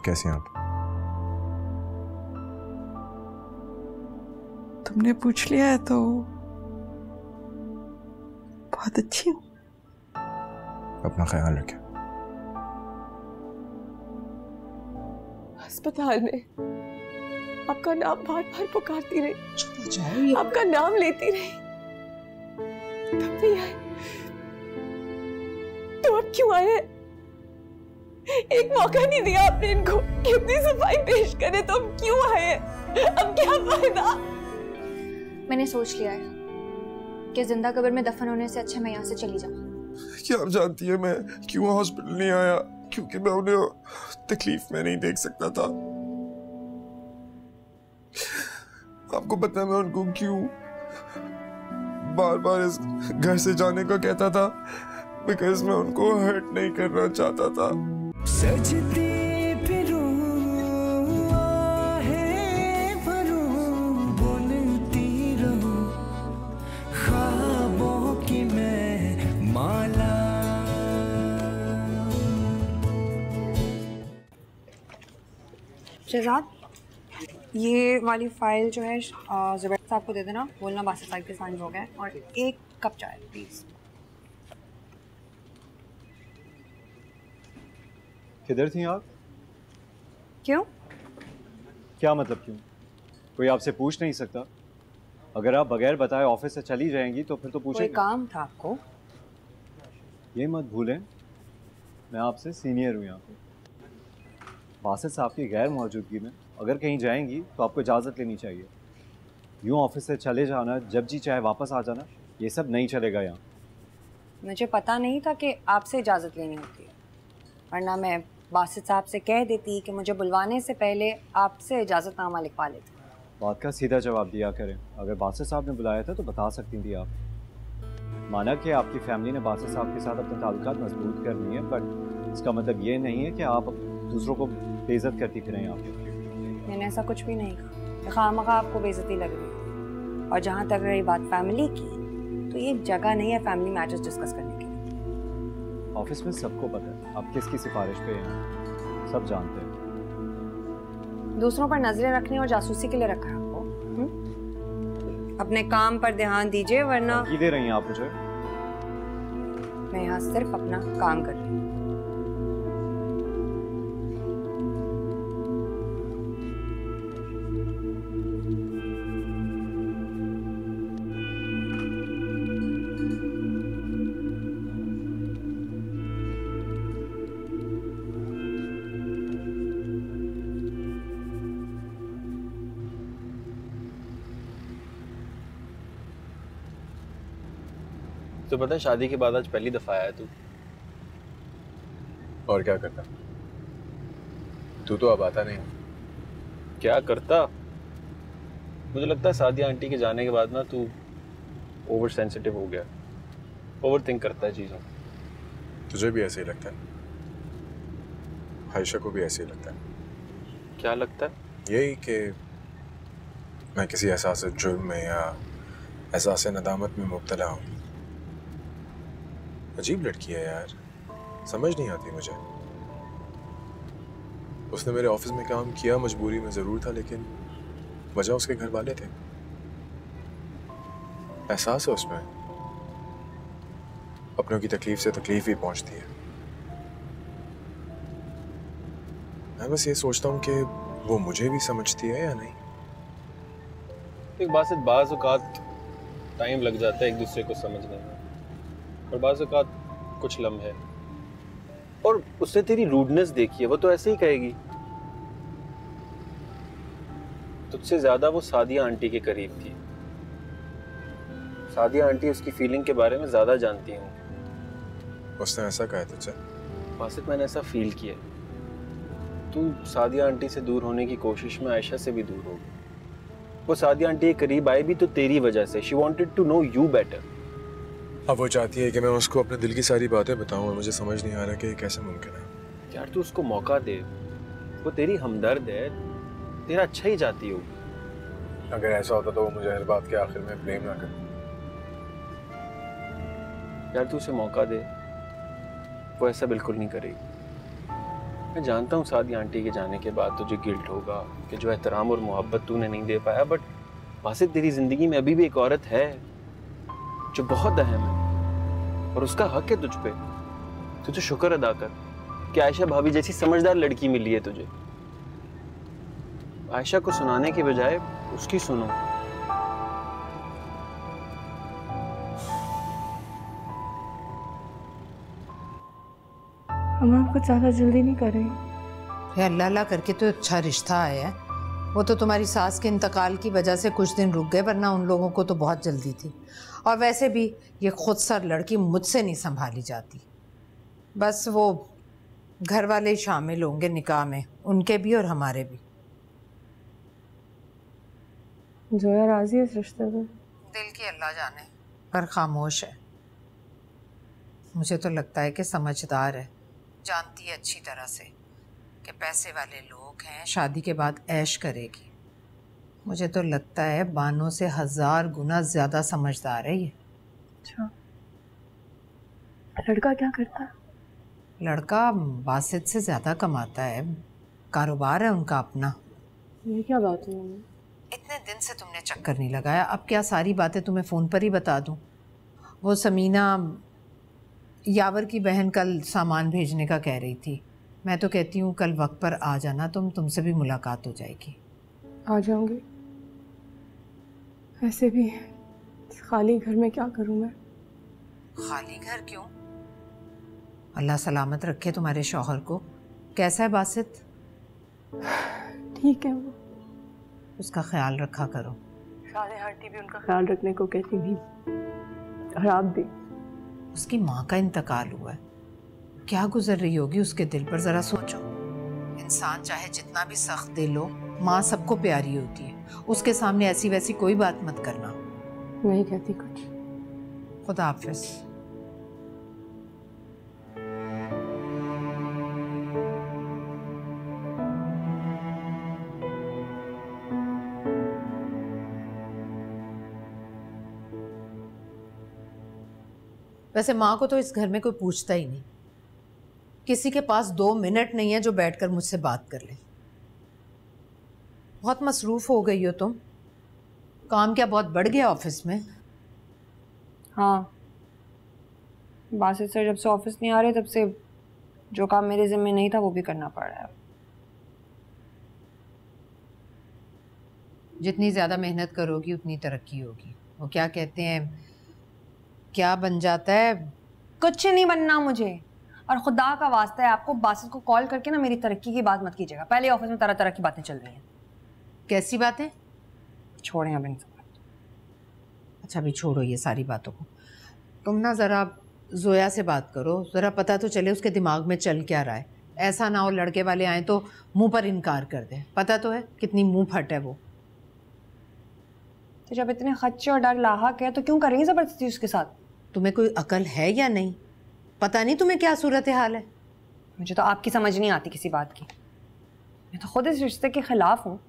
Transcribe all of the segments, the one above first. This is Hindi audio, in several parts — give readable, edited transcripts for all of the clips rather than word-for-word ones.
कैसी हैं आप? तुमने पूछ लिया है तो बहुत अच्छी हूँ। अपना ख्याल रखें। अस्पताल में आपका नाम बार बार पुकारती रही, आपका नाम लेती रही, तब नहीं आए तो अब क्यों आए? एक मौका नहीं दिया आपने इनको कि अपनी सफाई पेश करे तो अब क्यों आए? अब क्या फायदा? मैंने सोच लिया है कि जिंदा कब्र में दफन होने से अच्छा मैं यहाँ से चली जाऊँ। क्या आप जानती है मैं क्यों हॉस्पिटल नहीं आया? क्योंकि मैं उन्हें तकलीफ में नहीं देख सकता था। आपको पता है मैं उनको क्यों बार बार इस घर से जाने का कहता था? बिकॉज मैं उनको हर्ट नहीं करना चाहता था। सजती फिरूं आहें भरूं, बुनती रहूं ख्वाबों की मैं माला। शहजाद, ये वाली फाइल जो है ज़ुबैर साहब को दे देना, बोलना बासित साहब के साइन हो गए, और एक कप चाय प्लीज़। किधर थी आप? क्यों? क्या मतलब क्यों? कोई आपसे पूछ नहीं सकता? अगर आप बगैर बताए ऑफिस से चली जाएंगी तो फिर तो पूछेंगे। कोई काम था आपको? ये मत भूलें मैं आपसे सीनियर हूँ यहाँ पे। बासित साहब की गैर मौजूदगी में अगर कहीं जाएंगी तो आपको इजाज़त लेनी चाहिए। यूँ ऑफिस से चले जाना, जब जी चाहे वापस आ जाना, ये सब नहीं चलेगा यहाँ। मुझे पता नहीं था कि आपसे इजाज़त लेनी होती है, वरना मैं बासित साहब से कह देती कि मुझे बुलवाने से पहले आपसे इजाज़तनामा लिखवा लेती। बात का सीधा जवाब दिया करें। अगर बासित साहब ने बुलाया था तो बता सकती थी आप। माना कि आपकी फैमिली ने बासित साहब के साथ अपने ताल्लुकात मजबूत कर लिए हैं, बट इसका मतलब ये नहीं है कि आप दूसरों को बेइज्जत करती फिरें यहाँ पे। मैंने ऐसा कुछ भी नहीं कहा। खामखा आपको बेइज्जती लग रही है। और जहाँ तक रही बात फैमिली की, तो ये जगह नहीं है फैमिली मैटर्स डिस्कस करने की। ऑफिस में सबको पता है आप किसकी सिफारिश पे हैं, सब जानते हैं। दूसरों पर नजरें रखने और जासूसी के लिए रखा है आपको। अपने काम पर ध्यान दीजिए, वरना धमकी दे रही हैं आप मुझे? मैं यहाँ सिर्फ अपना काम कर रही हूँ। तो पता है शादी के बाद आज पहली दफा आया तू। और क्या करता? तू तो अब आता नहीं। क्या करता? मुझे लगता है सादिया आंटी के जाने के बाद ना तू ओवर सेंसिटिव हो गया, ओवर थिंक करता है चीज़ों। तुझे भी ऐसे ही लगता है? आयशा को भी ऐसे ही लगता है? क्या लगता है? यही कि मैं किसी एहसास जुर्म में या एहसास नदामत में मुब्तला हूँ। अजीब लड़की है यार, समझ नहीं आती मुझे। उसने मेरे ऑफिस में काम किया, मजबूरी में जरूर था, लेकिन वजह उसके घर वाले थे। एहसास है उसमें, अपनों की तकलीफ से तकलीफ ही पहुंचती है। मैं बस ये सोचता हूँ कि वो मुझे भी समझती है या नहीं। एक बात से बाज़ औक़ात टाइम लग जाता है एक दूसरे को समझने में, और बाज़ औक़ात कुछ लम्हे। और उसने तेरी रूडनेस देखी है, वो तो ऐसे ही कहेगी। तुझसे ज्यादा वो सादिया आंटी के करीब थी। सादिया आंटी उसकी फीलिंग के बारे में ज्यादा जानती हूँ। उसने ऐसा कहा तुझसे? बासित, मैंने ऐसा फील किया। तू सादिया आंटी से दूर होने की कोशिश में आयशा से भी दूर हो गई। वो सादिया आंटी के करीब आई भी तो तेरी वजह से। She wanted to know you better. अब वो चाहती है कि मैं उसको अपने दिल की सारी बातें बताऊं, और मुझे समझ नहीं आ रहा कि ये कैसे मुमकिन है। यार तू उसको मौका दे, वो तेरी हमदर्द है, तेरा अच्छा ही चाहती हो। अगर ऐसा होता तो वो मुझे हर बात के आखिर में ब्लेम ना करे। यार तू उसे मौका दे, वो ऐसा बिल्कुल नहीं करेगी। मैं जानता हूँ सादी आंटी के जाने के बाद तुझे गिल्ट होगा कि जो एहतराम और मोहब्बत तूने नहीं दे पाया, बट बासित तेरी जिंदगी में अभी भी एक औरत है जो बहुत अहम है और उसका हक है तुझ पे। तुझे शुक्र अदा कर कि आयशा भाभी जैसी समझदार लड़की मिली है तुझे। आयशा को सुनाने के बजाय उसकी सुनो। हम आपको ज्यादा जल्दी नहीं कर रहे। अरे अल्लाह अल्लाह करके तो अच्छा रिश्ता आया है। वो तो तुम्हारी सास के इंतकाल की वजह से कुछ दिन रुक गए, वरना उन लोगों को तो बहुत जल्दी थी। और वैसे भी ये खुद सर लड़की मुझसे नहीं संभाली जाती। बस वो घर वाले ही शामिल होंगे निकाह में, उनके भी और हमारे भी। जोया राजी है इस रिश्ते में? दिल की अल्लाह जाने, पर खामोश है। मुझे तो लगता है कि समझदार है, जानती है अच्छी तरह से कि पैसे वाले लोग हैं, शादी के बाद ऐश करेगी। मुझे तो लगता है बानों से 1000 गुना ज़्यादा समझदार है ये। अच्छा, लड़का क्या करता है? लड़का बासित से ज़्यादा कमाता है, कारोबार है उनका अपना। ये क्या बात हुई? इतने दिन से तुमने चक्कर नहीं लगाया, अब क्या सारी बातें तुम्हें फ़ोन पर ही बता दूं? वो समीना यावर की बहन कल सामान भेजने का कह रही थी। मैं तो कहती हूँ कल वक्त पर आ जाना, तुमसे भी मुलाकात हो जाएगी। आ जाऊंगी। ऐसे भी खाली घर में क्या करूं मैं? खाली घर क्यों? अल्लाह सलामत रखे तुम्हारे शौहर को। कैसा है बासित? ठीक है, वो उसका ख्याल रखा करो। सारे आंटी भी उनका ख्याल रखने को कहती थी, और आप भी। उसकी माँ का इंतकाल हुआ है, क्या गुजर रही होगी उसके दिल पर, ज़रा सोचो। इंसान चाहे जितना भी सख्त दिल हो, माँ सबको प्यारी होती है। उसके सामने ऐसी वैसी कोई बात मत करना। नहीं कहती कुछ। खुदा हाफिज। वैसे माँ को तो इस घर में कोई पूछता ही नहीं। किसी के पास 2 मिनट नहीं है जो बैठकर मुझसे बात कर ले। बहुत मसरूफ हो गई हो तुम। काम क्या बहुत बढ़ गया ऑफिस में? हाँ, बासित सर जब से ऑफिस नहीं आ रहे तब से जो काम मेरे जिम्मे नहीं था वो भी करना पड़ रहा है। जितनी ज़्यादा मेहनत करोगी उतनी तरक्की होगी। वो क्या कहते हैं, क्या बन जाता है? कुछ नहीं बनना मुझे। और खुदा का वास्ता है, आपको बासित को कॉल करके ना मेरी तरक्की की बात मत कीजिएगा। पहले ऑफिस में तरह तरह की बातें चल रही हैं। कैसी बातें? छोड़ें अब इन सब। अच्छा अभी छोड़ो ये सारी बातों को। तुम ना ज़रा जोया से बात करो, ज़रा पता तो चले उसके दिमाग में चल क्या रहा है। ऐसा ना हो लड़के वाले आए तो मुंह पर इनकार कर दे। पता तो है कितनी मुंह फट है वो। तो जब इतने खच्चे और डर लाहक है तो क्यों कर रही है जबरदस्ती उसके साथ? तुम्हें कोई अकल है या नहीं? पता नहीं तुम्हें क्या सूरत हाल है। मुझे तो आपकी समझ नहीं आती किसी बात की। मैं तो खुद इस रिश्ते के खिलाफ हूँ।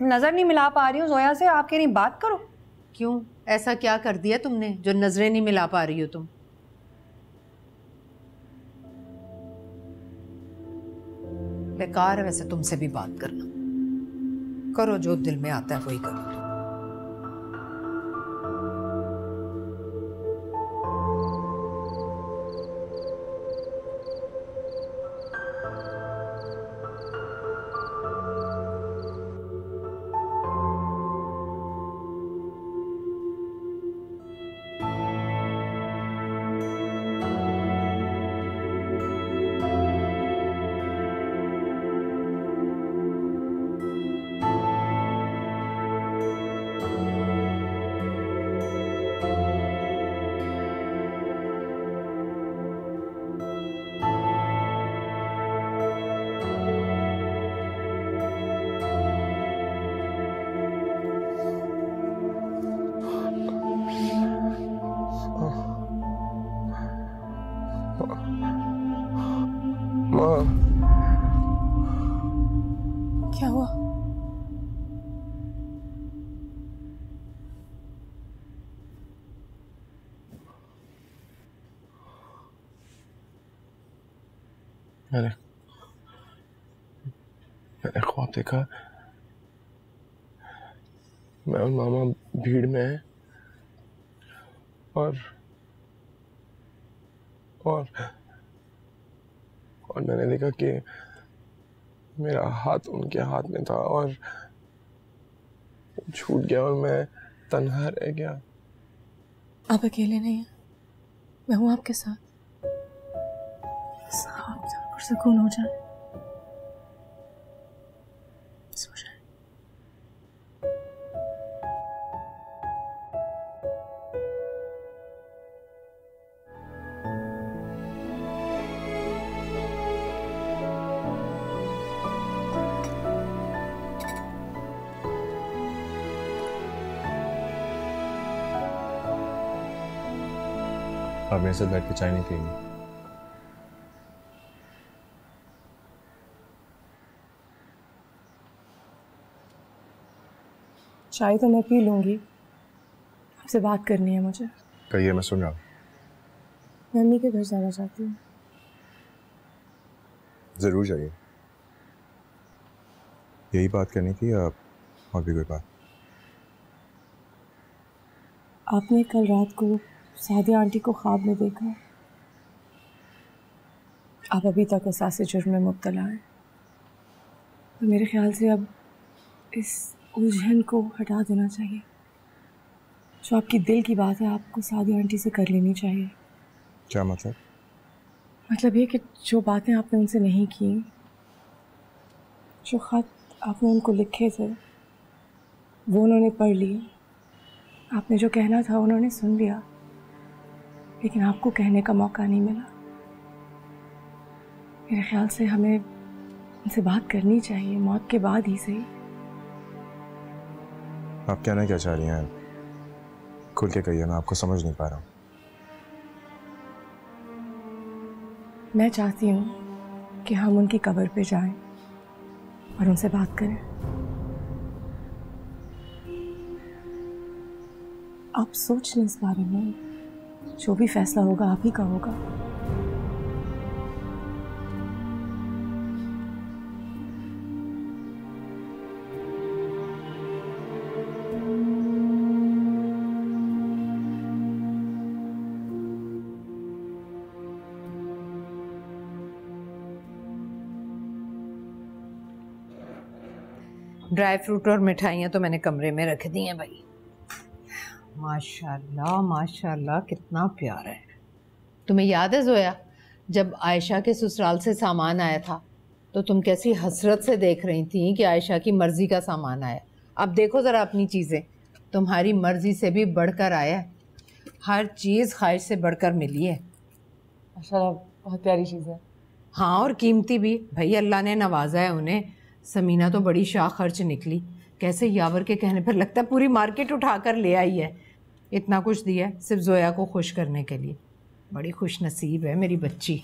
नजर नहीं मिला पा रही हूँ जोया से, आप कह रही बात करो। क्यों, ऐसा क्या कर दिया तुमने जो नजरें नहीं मिला पा रही हो तुम? बेकार है वैसे तुमसे भी बात करना। करो जो दिल में आता है वही करो। माँ, क्या हुआ? अरे देखा, मैं और मामा भीड़ में हैं और मैंने देखा कि मेरा हाथ उनके हाथ में था और छूट गया और मैं तन्हा रह गया। आप अकेले नहीं हैं, मैं हूं आपके साथ। आप पुरसकून हो जाए, सो जाए। आप मेरे साथ बैठ के चाय नहीं पिएंगे? चाय तो मैं पी लूंगी, आपसे बात करनी है मुझे। कहिए, मैं सुन रहा हूँ। मम्मी के घर जाना चाहती हूँ। जरूर जाइए। यही बात करनी थी या और भी कोई बात? आपने कल रात को सादिया आंटी को ख्वाब में देखा। आप अभी तक एहसास जुर्म में मुब्तला हैं। तो मेरे ख्याल से अब इस उलझन को हटा देना चाहिए। जो आपकी दिल की बात है आपको सादिया आंटी से कर लेनी चाहिए। क्या मतलब? मतलब ये कि जो बातें आपने उनसे नहीं की, जो ख़त आपने उनको लिखे थे वो उन्होंने पढ़ लिए। आपने जो कहना था उन्होंने सुन लिया, लेकिन आपको कहने का मौका नहीं मिला। मेरे ख्याल से हमें उनसे बात करनी चाहिए, मौत के बाद ही सही। आप कहना क्या चाह रही हैं? खुल के कहिए, मैं आपको समझ नहीं पा रहा हूँ। मैं चाहती हूँ कि हम उनकी कब्र पे जाएं और उनसे बात करें। आप सोच लें इस बारे में, जो भी फैसला होगा आप ही का होगा। ड्राई फ्रूट और मिठाइयाँ तो मैंने कमरे में रख दी हैं भाई। माशाल्लाह माशाल्लाह, कितना प्यार है। तुम्हें याद है जोया, जब आयशा के ससुराल से सामान आया था तो तुम कैसी हसरत से देख रही थी कि आयशा की मर्जी का सामान आया। अब देखो ज़रा अपनी चीज़ें, तुम्हारी मर्जी से भी बढ़कर आया है। हर चीज़ ख्वाहिश से बढ़कर मिली है। माशाल्लाह, बहुत प्यारी चीज़ है। हाँ, और कीमती भी। भाई अल्लाह ने नवाजा है उन्हें। समीना तो बड़ी शाह खर्च निकली। कैसे यावर के कहने पर लगता है पूरी मार्केट उठा कर ले आई है। इतना कुछ दिया है सिर्फ जोया को खुश करने के लिए। बड़ी खुश नसीब है मेरी बच्ची।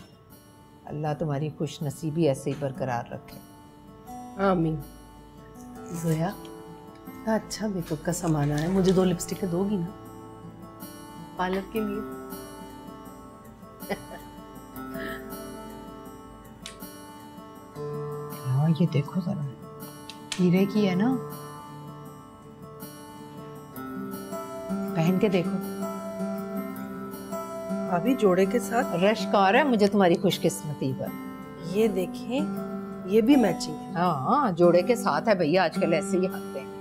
अल्लाह तुम्हारी खुश नसीबी ऐसे ही बरकरार रखे। आमीन। जोया, अच्छा मेकअप का सामान आया, मुझे 2 लिपस्टिक दोगी ना पार्लर के लिए? हाँ, ये देखो जरा, हीरे की है ना, पहन के देखो। भाभी जोड़े के साथ रश्क आ रहा है मुझे तुम्हारी खुशकिस्मती पर। ये देखें, ये भी मैचिंग है। हाँ, जोड़े के साथ है भैया, आजकल ऐसे ही आते हैं।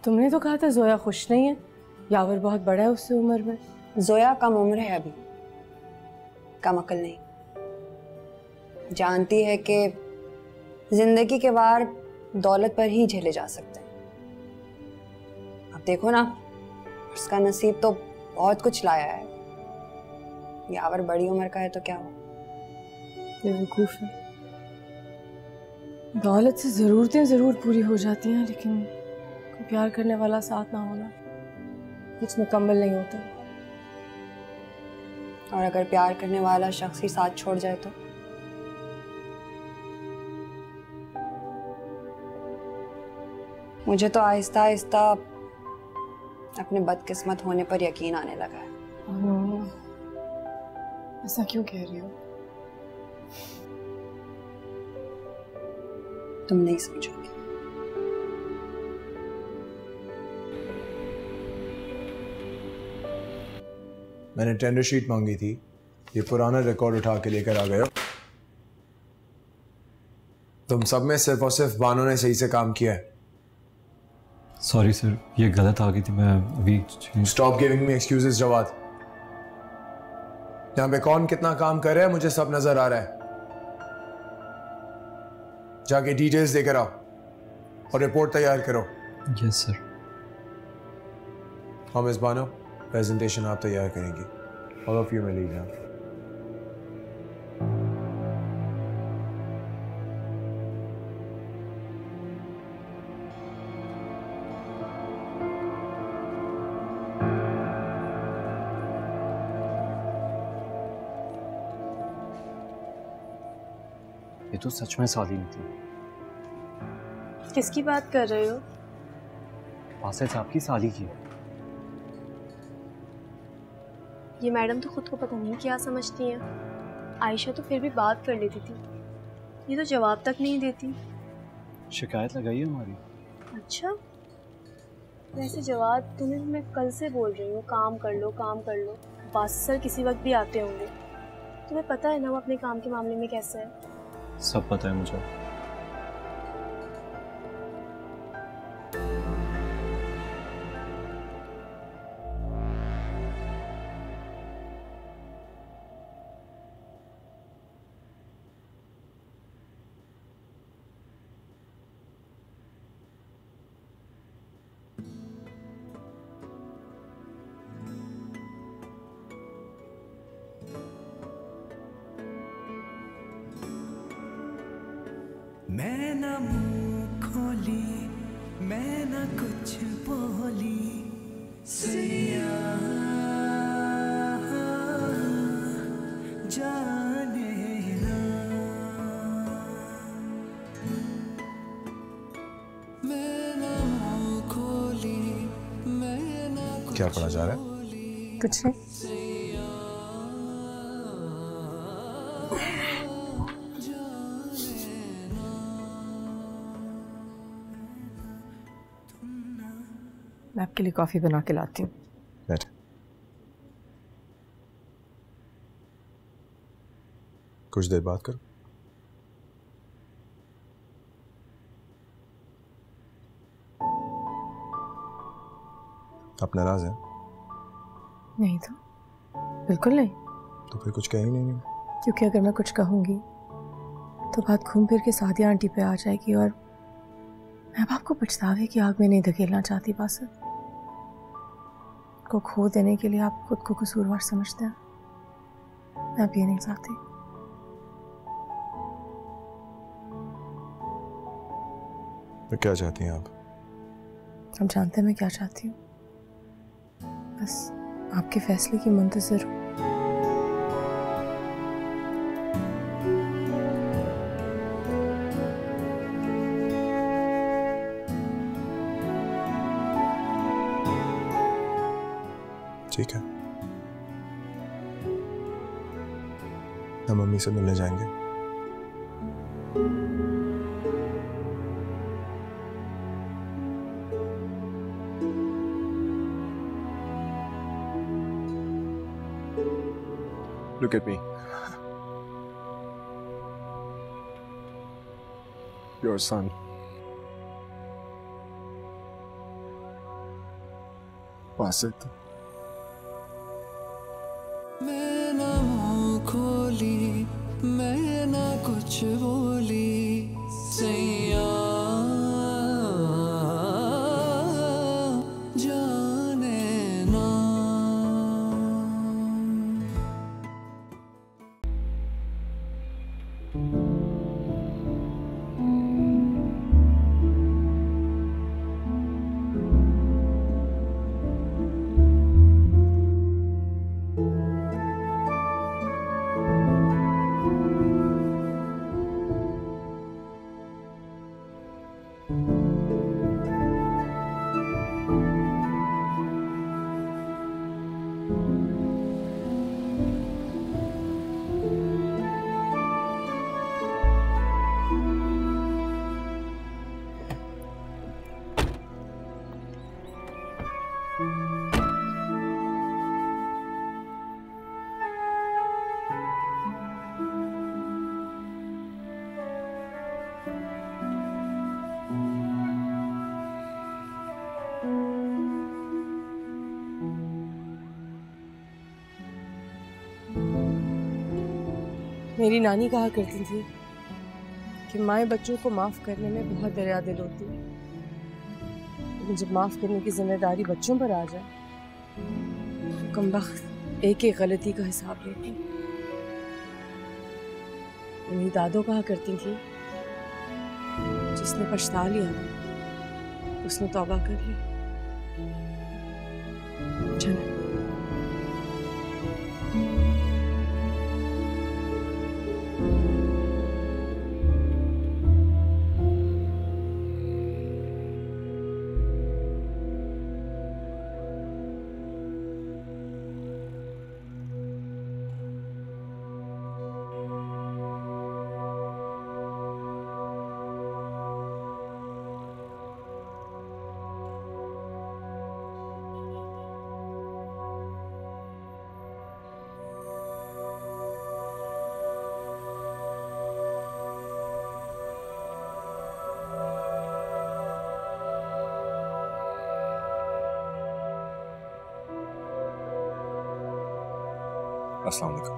तुमने तो कहा था जोया खुश नहीं है। यावर बहुत बड़ा है उससे उम्र में। जोया कम उम्र है अभी, कम अकल नहीं। जानती है कि जिंदगी के वार दौलत पर ही झेले जा सकते हैं। अब देखो ना, उसका नसीब तो बहुत कुछ लाया है। यावर बड़ी उम्र का है तो क्या हो। बेवकूफ है। दौलत से जरूरतें जरूर पूरी हो जाती हैं, लेकिन कोई प्यार करने वाला साथ ना होना कुछ मुकम्मल नहीं होता। और अगर प्यार करने वाला शख्स ही साथ छोड़ जाए तो मुझे तो आहिस्ता आहिस्ता अपने बदकिस्मत होने पर यकीन आने लगा है। ऐसा क्यों कह रही हो? तुम नहीं समझोगे। मैंने टेंडर शीट मांगी थी, ये पुराना रिकॉर्ड उठा के लेकर आ गए हो। तुम सब में सिर्फ और सिर्फ बानो ने सही से काम किया है। सॉरी सर, ये गलत आ गई थी, मैं अभी। Stop giving me excuses Jawad. यहाँ पे कौन कितना काम कर रहा है मुझे सब नजर आ रहा है। जाके डिटेल्स देकर आओ और रिपोर्ट तैयार करो। Yes sir. हाँ मिस बानो, प्रेजेंटेशन आप तैयार करेंगी। ऑल ऑफ यू में लीड नाउ। ये तो सच में साली नहीं थी। किसकी बात कर रहे हो? बासित साहब की साली की। ये मैडम तो खुद को पता नहीं क्या समझती हैं। आयशा तो फिर भी बात कर लेती थी, ये तो जवाब तक नहीं देती। शिकायत लगाई है हमारी। अच्छा, वैसे जवाब तुम्हें मैं कल से बोल रही हूँ, काम कर लो काम कर लो। बासित सर किसी वक्त भी आते होंगे, तुम्हें पता है ना वो अपने काम के मामले में कैसे है। सब पता है मुझे। मैं ना मुंह खोली, मैं ना कुछ बोली, सैया जाने ना। मैं ना मुंह खोली, मैं ना क्या पढ़ा जा रहा है? कुछ नहीं। मैं आपके लिए कॉफी बना के लाती हूँ। बैठ। कुछ देर बात करो। आप नाराज हैं? नहीं तो बिल्कुल नहीं। तो फिर कुछ कह ही नहीं। क्योंकि अगर मैं कुछ कहूँगी तो बात घूम फिर के सादिया आंटी पे आ जाएगी और मैं अब आपको पछतावे की आग में नहीं धकेलना चाहती। बासित को खो देने के लिए आप खुद को कसूरवार समझते हैं, मैं अब ये नहीं चाहती। तो क्या चाहती हैं आप? आप जानते हैं मैं क्या चाहती हूँ? बस आपके फैसले की मुंतज़िर हूँ। ठीक है, हम मम्मी से मिलने जाएंगे। Look at me. Your son. Basit. मैं ना मुंह खोली, मैं ना कुछ बोली, सैया जाने ना। मेरी नानी कहा करती थी कि माएँ बच्चों को माफ़ करने में बहुत दरिया दिल होती है, लेकिन जब माफ़ करने की जिम्मेदारी बच्चों पर आ जाए तो कमबख्त एक एक गलती का हिसाब लेती। मेरी दादो कहा करती थी जिसने पछता लिया उसने तौबा कर ली। चलो अस्सलाम वालेकुम।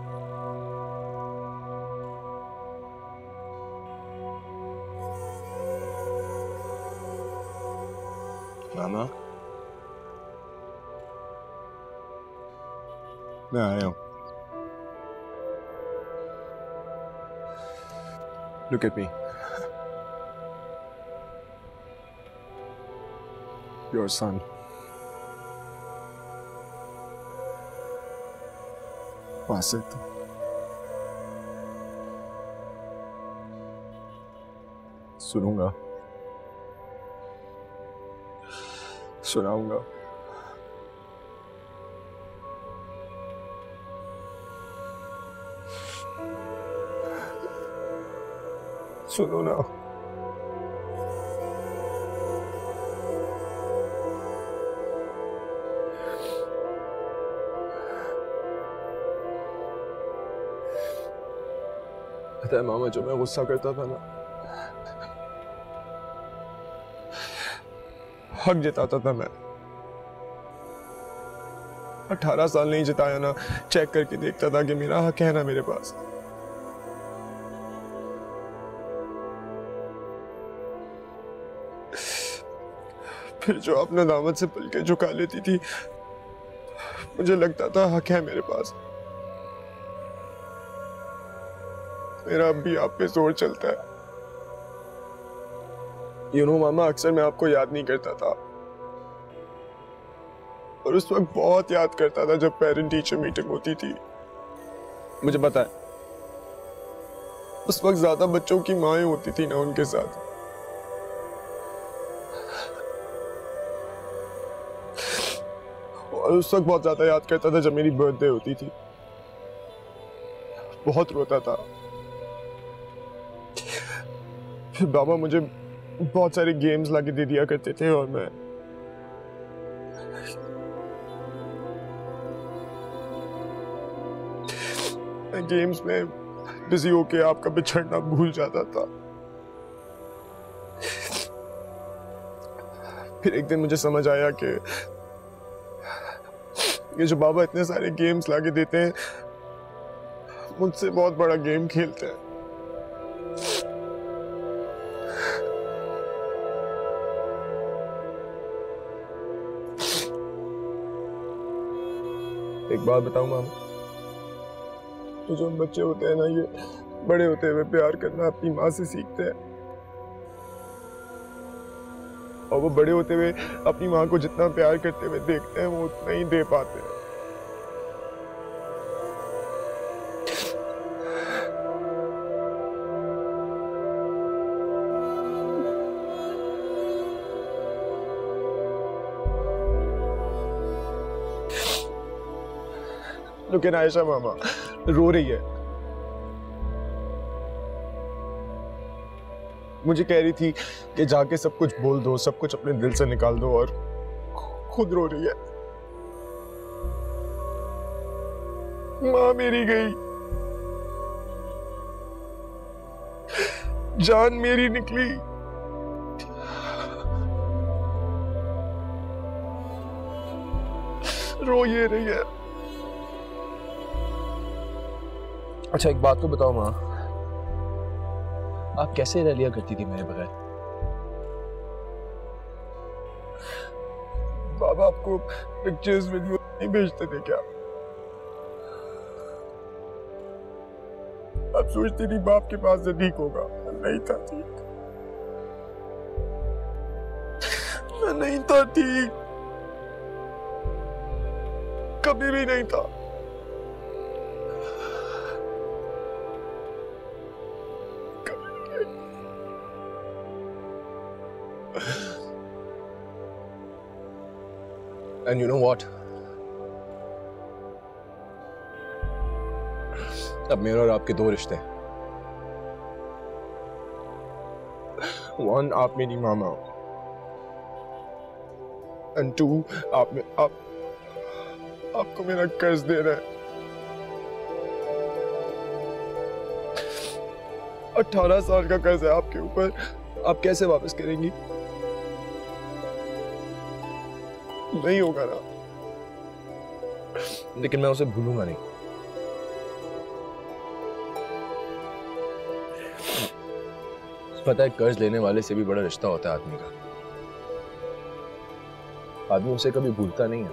मामा, मैं आया हूं। Look at me. Your son. वासित, सुनूंगा, सुनाऊंगा। सुनो ना। पता है मामा, जब मैं गुस्सा करता था ना, हक जिताता था मैं। 18 साल नहीं जिताया ना, चेक करके देखता था कि मेरा हक है ना मेरे पास। फिर जो अपने दामद से पलके झुका लेती थी, मुझे लगता था हक है मेरे पास। मेरा अब भी आप पे जोर चलता है। मामा, अक्सर मैं आपको याद नहीं करता था, और उस वक्त बहुत याद करता था जब पेरेंट टीचर मीटिंग होती थी। मुझे पता है उस वक्त ज्यादा बच्चों की माएं होती थी ना उनके साथ। और उस वक्त बहुत ज्यादा याद करता था जब मेरी बर्थडे होती थी, बहुत रोता था। फिर बाबा मुझे बहुत सारे गेम्स लाके दे दिया करते थे, और मैं गेम्स में बिजी होके आपका बिछड़ना भूल जाता था। फिर एक दिन मुझे समझ आया कि ये जो बाबा इतने सारे गेम्स लाके देते हैं, मुझसे बहुत बड़ा गेम खेलते हैं। एक बात बताऊं मामा, तो जो हम बच्चे होते हैं ना, ये बड़े होते हुए प्यार करना अपनी माँ से सीखते हैं, और वो बड़े होते हुए अपनी माँ को जितना प्यार करते हुए देखते हैं, वो उतना ही दे पाते हैं। लेकिन आयशा मामा रो रही है। मुझे कह रही थी कि जाके सब कुछ बोल दो, सब कुछ अपने दिल से निकाल दो, और खुद रो रही है। माँ मेरी गई, जान मेरी निकली। रो ये रही है। अच्छा एक बात तो बताओ माँ, आप कैसे रह लिया करती थी मेरे बगैर? बाबा आपको पिक्चर्स वीडियो नहीं भेजते थे क्या? आप सोचती थी बाप के पास से ठीक होगा, नहीं था ठीक। मैं नहीं था ठीक, कभी भी नहीं था। And you know what? अब मेरे और आपके दो रिश्ते हैं। वन, आप मेरी मामा हो, एंड टू, आपको मेरा कर्ज दे रहा है। 18 साल का कर्ज है आपके ऊपर, आप कैसे वापस करेंगी? नहीं होगा ना। लेकिन मैं उसे भूलूंगा नहीं। पता है, कर्ज लेने वाले से भी बड़ा रिश्ता होता है आदमी का। आदमी उसे कभी भूलता नहीं है,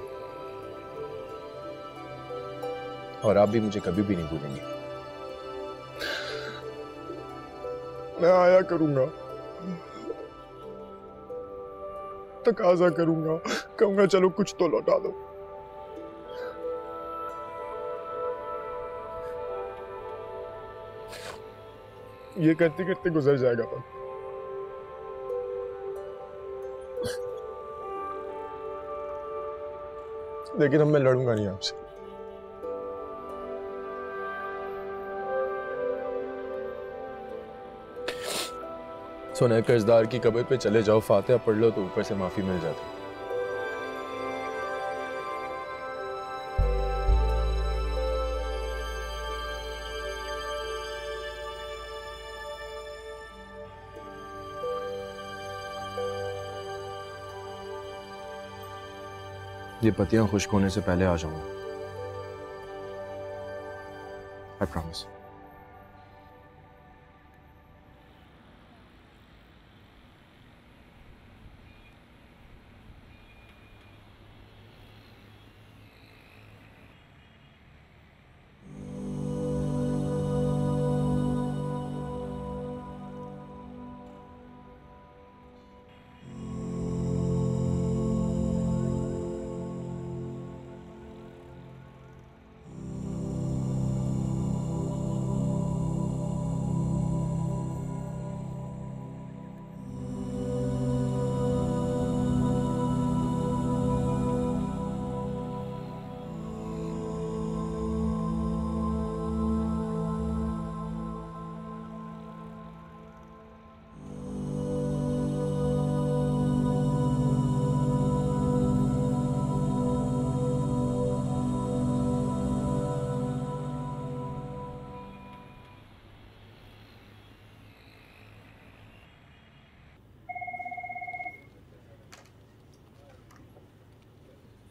और आप भी मुझे कभी भी नहीं भूलेंगे। मैं आया करूंगा, तकाजा करूंगा, कहूंगा चलो कुछ तो लौटा दो। ये करते करते गुजर जाएगा पर लेकिन अब मैं लड़ूंगा नहीं आपसे। सुना है कर्जदार की कब्र पे चले जाओ, फातिहा पढ़ लो तो ऊपर से माफी मिल जाती। ये पत्तियां खुश्क होने से पहले आ जाऊंगा, I promise.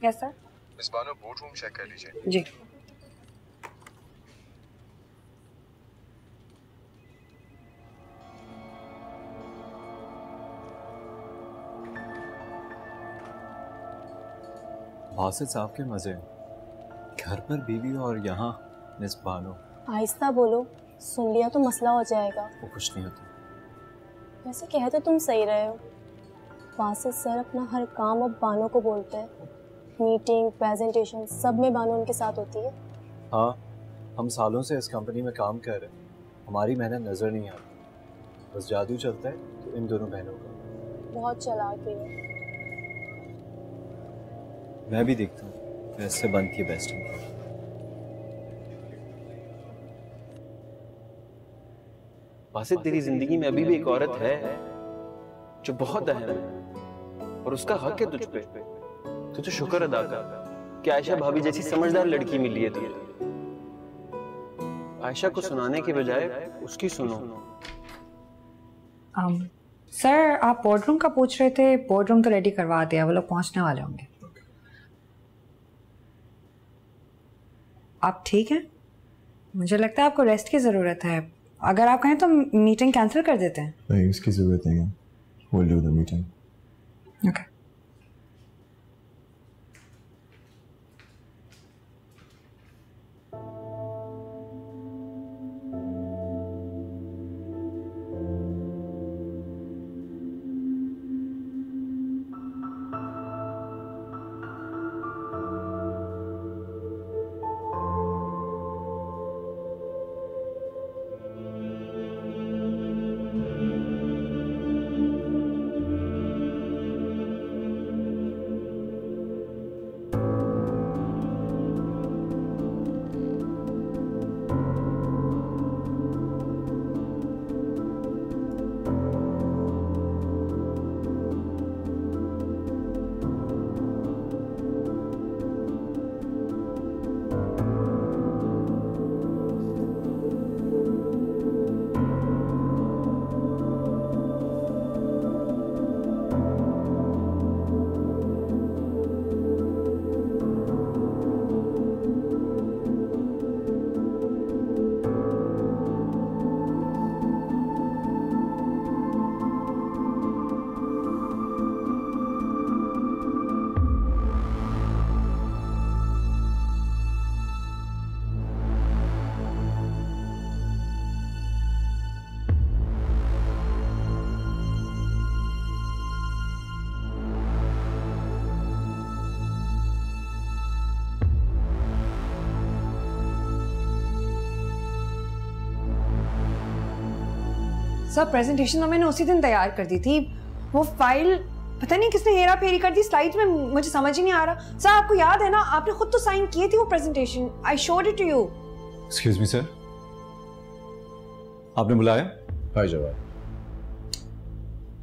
Yes sir. Miss Bano, board room check कर लीजिए। जी। बासित साहब के मजे, घर पर बीवी और यहाँ मिस बानो। आहिस्ता बोलो, सुन लिया तो मसला हो जाएगा। वो कुछ नहीं होता। वैसे कह तो तुम सही रहे हो, बासित सर अपना हर काम अब बानो को बोलते हैं। मीटिंग, प्रेजेंटेशन सब में बानो उनके साथ होती है। हाँ, हम सालों से इस कंपनी में काम कर रहे हैं, हमारी मेहनत नजर नहीं आती, बस जादू चलता है तो इन दोनों बहनों का। बहुत चालाक है। मैं भी देखता हूँ इससे बनती है बेस्ट। बासित, तेरी जिंदगी में अभी भी एक औरत है जो बहुत अहम है और उसका हक है तुझ पे। तुझे शुक्र अदा कर कि आयशा भाभी जैसी समझदार लड़की मिली है तुझे। आयशा को सुनाने के बजाय उसकी सुनो। सर, आप बोर्डरूम का पूछ रहे थे। बोर्डरूम तो रेडी करवा दिया, वो लोग पहुंचने वाले होंगे। आप ठीक हैं? मुझे लगता है आपको रेस्ट की ज़रूरत है। अगर आप कहें तो मीटिंग कैंसिल कर देते हैं। नहीं, इसकी ज़रूरत नहीं है। We'll do the meeting. Okay. Sir presentation तो मैंने उसी दिन तैयार कर दी थी। वो फाइल पता नहीं किसने हेरा फेरी कर दी स्लाइड्स में, मुझे समझ ही नहीं आ रहा। सर आपको याद है ना, आपने खुद तो साइन किए थे वो presentation. I showed it to you. Excuse me sir, आपने बुलाया? हाय जवाद,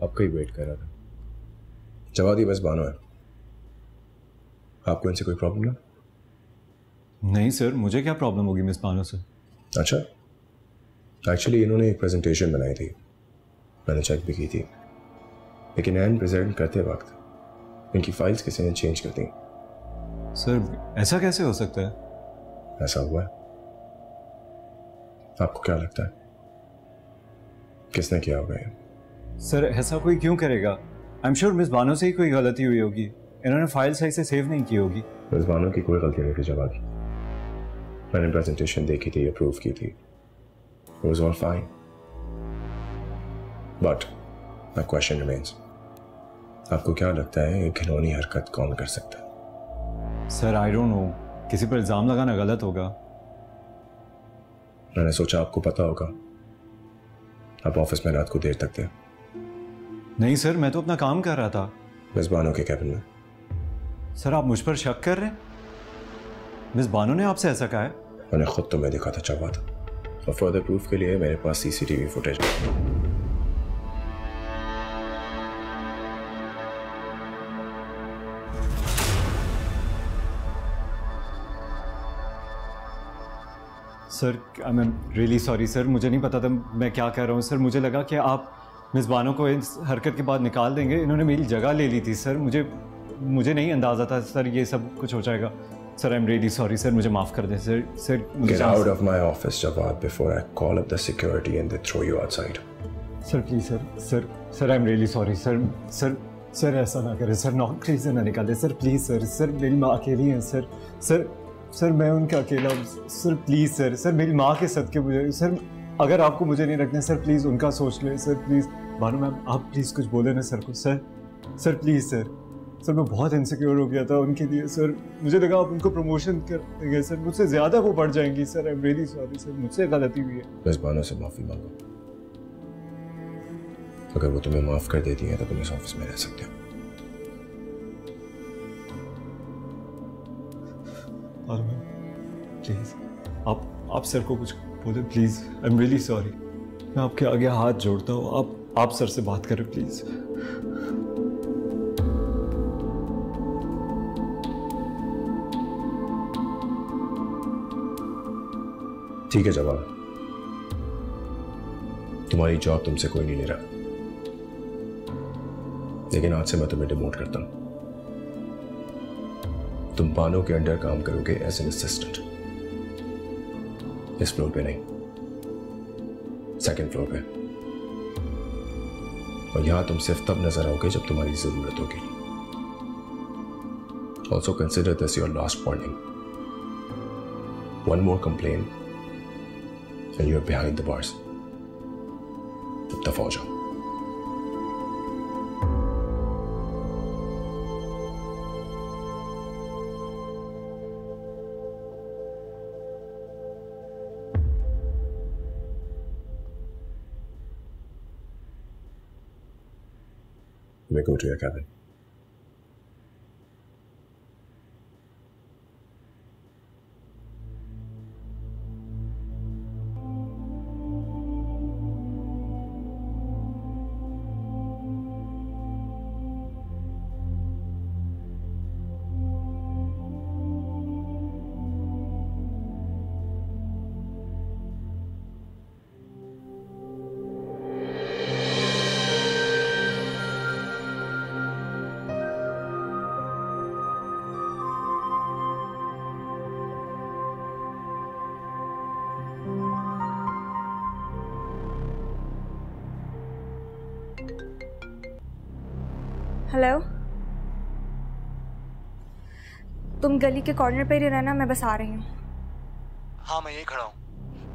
आपका ही वेट कर रहा था। जवाद ये बस बानो है, आपको इनसे कोई प्रॉब्लम ना? नहीं सर, मुझे क्या प्रॉब्लम होगी मिस बानो से? अच्छा, एक्चुअली इन्होंने एक प्रेजेंटेशन बनाई थी, मैंने चेक भी की थी, लेकिन एंड प्रेजेंट करते वक्त इनकी फाइल्स किसी ने चेंज कर दी। सर ऐसा कैसे हो सकता है? ऐसा हुआ है। आपको क्या लगता है किसने किया होगा ये? सर ऐसा कोई क्यों करेगा? I am sure miss Bano से ही कोई गलती हुई होगी, इन्होंने फाइल सही से सेव नहीं की होगी। मिस बानो की कोई गलती नहीं थी जवाब, मैंने प्रेजेंटेशन देखी थी, अप्रूव की थी, it was all fine, but my question remains, आपको क्या लगता है ये घिनौनी हरकत कौन कर सकता है? सर आई डोंट नो, किसी पर इल्जाम लगाना गलत होगा। मैंने सोचा आपको पता होगा, आप ऑफिस में रात को देर तक थे। नहीं सर, मैं तो अपना काम कर रहा था। मिस बानो के कैबिन में। सर आप मुझ पर शक कर रहे हैं? मिस बानो ने आपसे ऐसा कहा है? मैंने खुद तो मैं दिखा था जवाद, और फर्दर प्रूफ के लिए मेरे पास सीसीटीवी फुटेज है। Sir I am really sorry sir, मुझे नहीं पता था मैं क्या कर रहा हूँ। सर मुझे लगा कि आप मिस बानो को इस हरकत के बाद निकाल देंगे, इन्होंने मेरी जगह ले ली थी सर, मुझे नहीं अंदाज़ा था सर ये सब कुछ हो जाएगा। Sir I am really sorry sir, मुझे माफ़ कर दें sir. Sir Get out of my office Jawad before I call up the security and they throw you outside. Sir please sir I am really sorry sir ऐसा ना करें सर, नौकरी से ना निकालें सर, प्लीज़ सर मेरी माँ अकेली है सर मैं उनका अकेला हूँ सर, प्लीज़ सर मेरी माँ के सदके मुझे सर, अगर आपको मुझे नहीं रखना सर प्लीज़ उनका सोच लें सर, प्लीज़ बानो मैम आप प्लीज़ कुछ बोले ना सर को। सर प्लीज़ सर मैं बहुत इनसिक्योर हो गया था उनके लिए सर, मुझे लगा आप उनको प्रमोशन कर देंगे सर, मुझसे ज़्यादा वो बढ़ जाएंगी sir. I am really sorry sir, मुझसे गलती हुई है। मिस बानो से माफ़ी मांगो, अगर वो तुम्हें माफ़ कर देती है तो तुम इस ऑफिस में रह सकते हो। और मैम प्लीज़ आप सर को कुछ बोले please, I am really sorry, मैं आपके आगे हाथ जोड़ता हूँ, आप सर से बात करें प्लीज़। ठीक है जवाब, तुम्हारी जॉब तुमसे कोई नहीं ले रहा, लेकिन आज से मैं तुम्हें डिमोट करता हूं। तुम बानो के अंडर काम करोगे एज एन असिस्टेंट, इस फ्लोर पे नहीं, सेकंड फ्लोर पे। और यहां तुम सिर्फ तब नजर आओगे जब तुम्हारी जरूरत होगी। Also consider this your last warning. One more complain and you are behind the bars. दफा हो जाओ। You may go to your cabin. Hello, तुम गली के कॉर्नर पे ही रहना, मैं बस आ रही हूँ। हाँ मैं यही खड़ा हूँ,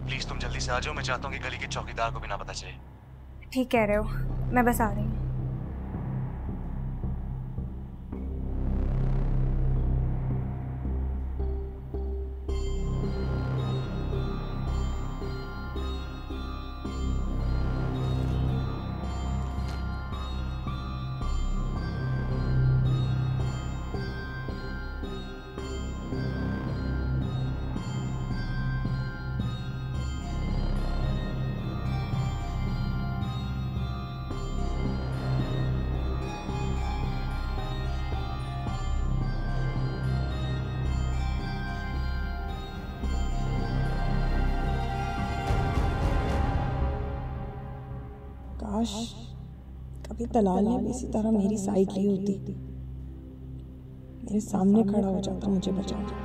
प्लीज तुम जल्दी से आ जाओ। मैं चाहता हूँ कि गली के चौकीदार को भी ना पता चले। ठीक कह रहे हो, मैं बस आ रही हूँ। काश कभी तलाल ने भी इसी तरह मेरी साइड ली होती, मेरे सामने खड़ा हो जाता मुझे बचाने।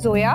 जोया